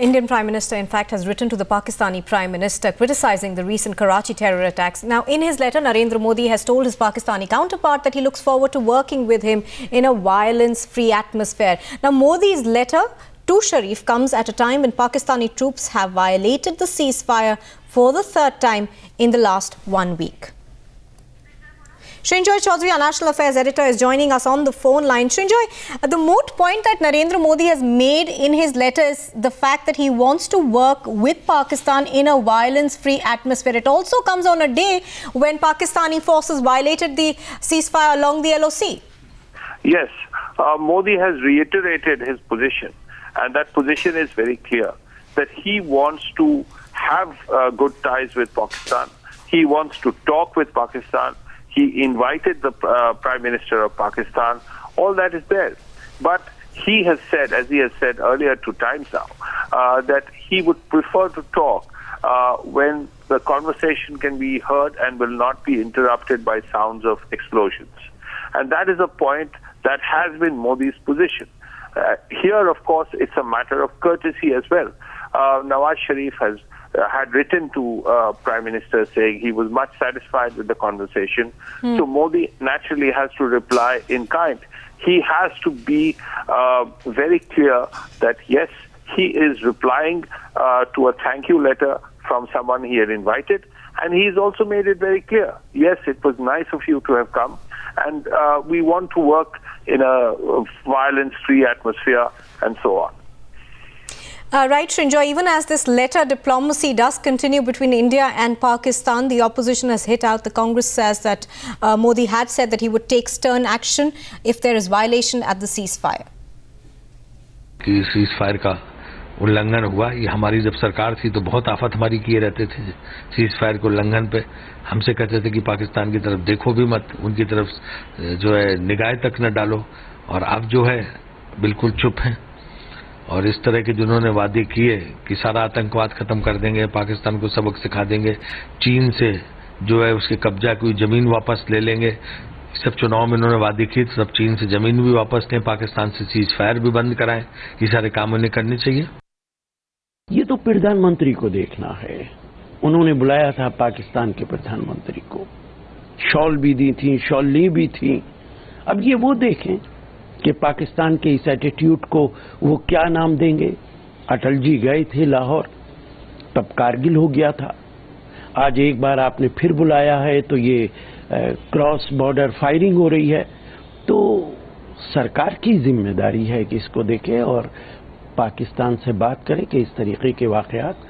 Indian Prime Minister, in fact, has written to the Pakistani Prime Minister criticizing the recent Karachi terror attacks. Now, in his letter, Narendra Modi has told his Pakistani counterpart that he looks forward to working with him in a violence-free atmosphere. Now, Modi's letter to Sharif comes at a time when Pakistani troops have violated the ceasefire for the third time in the last 1 week. Srinjoy Chaudhary, our National Affairs Editor, is joining us on the phone line. Srinjoy, the moot point that Narendra Modi has made in his letter is the fact that he wants to work with Pakistan in a violence-free atmosphere. It also comes on a day when Pakistani forces violated the ceasefire along the LOC. Yes, Modi has reiterated his position, and that position is very clear, that he wants to have good ties with Pakistan. He wants to talk with Pakistan. He invited the Prime Minister of Pakistan. All that is there. But he has said, as he has said earlier 2 times now, that he would prefer to talk when the conversation can be heard and will not be interrupted by sounds of explosions. And that is a point that has been Modi's position. Here, of course, it's a matter of courtesy as well. Nawaz Sharif has had written to Prime Minister saying he was much satisfied with the conversation. So Modi naturally has to reply in kind. He has to be very clear that yes, he is replying to a thank you letter from someone he had invited, and he's also made it very clear, yes, it was nice of you to have come, and we want to work in a violence-free atmosphere, and so on. Right, Srinjoy, even as this letter diplomacy does continue between India and Pakistan, the opposition has hit out. The Congress says that Modi had said that he would take stern action if there is violation at the ceasefire. कि ceasefire का उल्लंघन हुआ, ये हमारी जब सरकार थी तो बहुत आफत हमारी किए रहते थे सीज़फायर के उल्लंघन पे। हमसे कहते थे कि पाकिस्तान की तरफ देखो भी मत, उनकी तरफ जो है निगाह तक न डालो, और अब जो है बिल्कुल चुप हैं। और इस तरह के जिन्होंने वादे किए कि सारा आतंकवाद खत्म कर देंगे, पाकिस्तान को सबक सिखा देंगे, चीन से जो है उसके कब्जा की जमीन वापस ले लेंगे, सब चुनाव में उन्होंने वादे किए, सब चीन से जमीन भी वापस लें, पाकिस्तान से सीज फायर भी बंद कराएं, ये सारे काम उन्हें करने चाहिए। ये तो प्रधानमंत्री को देखना है। उन्होंने बुलाया था पाकिस्तान के प्रधानमंत्री को, शॉल भी दी थी, शॉल ली भी थी। अब ये वो देखें कि पाकिस्तान के इस एटीट्यूड को वो क्या नाम देंगे। अटल जी गए थे लाहौर, तब कारगिल हो गया था। आज एक बार आपने फिर बुलाया है तो ये क्रॉस बॉर्डर फायरिंग हो रही है। तो सरकार की जिम्मेदारी है कि इसको देखे और पाकिस्तान से बात करे कि इस तरीके के वाक़यात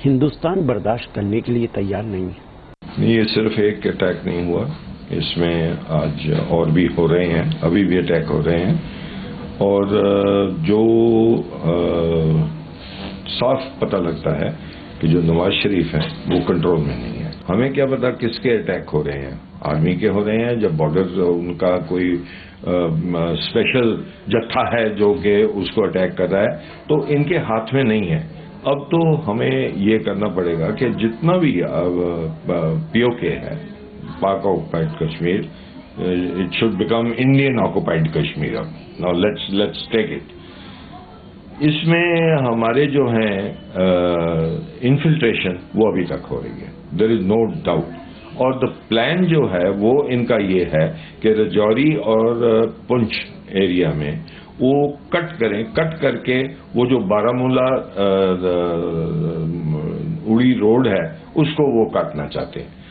हिंदुस्तान बर्दाश्त करने के लिए तैयार नहीं है। ये सिर्फ एक अटैक नहीं हुआ, इसमें आज और भी हो रहे हैं, अभी भी अटैक हो रहे हैं, और जो साफ पता लगता है कि जो नवाज शरीफ है वो कंट्रोल में नहीं है। हमें क्या पता किसके अटैक हो रहे हैं, आर्मी के हो रहे हैं, जब बॉर्डर उनका कोई स्पेशल जत्था है जो कि उसको अटैक कर रहा है, तो इनके हाथ में नहीं है। अब तो हमें ये करना पड़ेगा कि जितना भी पीओके है, Pak occupied Kashmir, it should become Indian occupied Kashmir. Now let's take it. इसमें हमारे जो हैं इन्फिल्ट्रेशन वो अभी तक हो रही है, देयर इज नो डाउट। और द प्लान जो है वो इनका ये है कि रजौरी और पुंछ एरिया में वो कट करें, कट करके वो जो बारामूला उड़ी रोड है उसको वो काटना चाहते हैं।